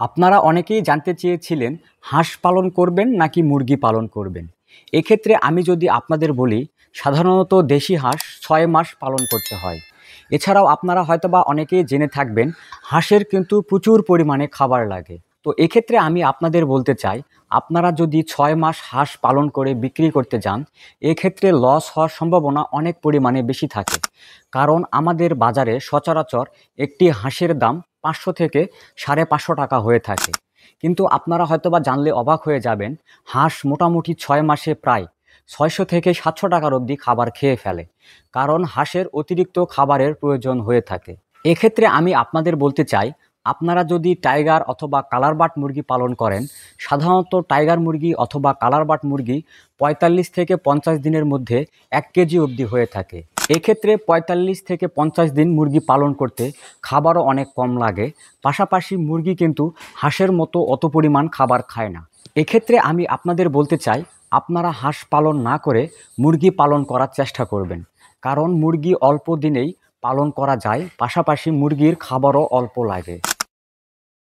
আপনারা অনেকেই জানতে চেয়েছিলেন হাঁস পালন করবেন নাকি মুরগি পালন করবেন। এক্ষেত্রে আমি যদি আপনাদের বলি, সাধারণত দেশি হাঁস ৬ মাস পালন করতে হয়। এছাড়াও আপনারা হয়তোবা অনেকেই জেনে থাকবেন হাঁসের কিন্তু প্রচুর পরিমাণে খাবার লাগে। তো এক্ষেত্রে আমি আপনাদের বলতে চাই, আপনারা যদি ৬ মাস হাঁস পালন করে বিক্রি করতে যান, এক্ষেত্রে লস হওয়ার সম্ভাবনা অনেক পরিমাণে বেশি থাকে। কারণ আমাদের বাজারে সচরাচর একটি হাঁসের দাম ৫০০ থেকে ৫৫০ টাকা হয়ে থাকে। কিন্তু আপনারা হয়তোবা জানলে অবাক হয়ে যাবেন, হাঁস মোটামুটি ৬ মাসে প্রায় ৬০০ থেকে ৭০০ টাকার অবধি খাবার খেয়ে ফেলে। কারণ হাঁসের অতিরিক্ত খাবারের প্রয়োজন হয়ে থাকে। এক্ষেত্রে আমি আপনাদের বলতে চাই, আপনারা যদি টাইগার অথবা কালার বাট মুরগি পালন করেন, সাধারণত টাইগার মুরগি অথবা কালার বাট মুরগি ৪৫ থেকে ৫০ দিনের মধ্যে ১ কেজি অবধি হয়ে থাকে। এক্ষেত্রে ৪৫ থেকে ৫০ দিন মুরগি পালন করতে খাবারও অনেক কম লাগে। পাশাপাশি মুরগি কিন্তু হাঁসের মতো অত পরিমাণ খাবার খায় না। এক্ষেত্রে আমি আপনাদের বলতে চাই, আপনারা হাঁস পালন না করে মুরগি পালন করার চেষ্টা করবেন। কারণ মুরগি অল্প দিনেই পালন করা যায়, পাশাপাশি মুরগির খাবারও অল্প লাগে।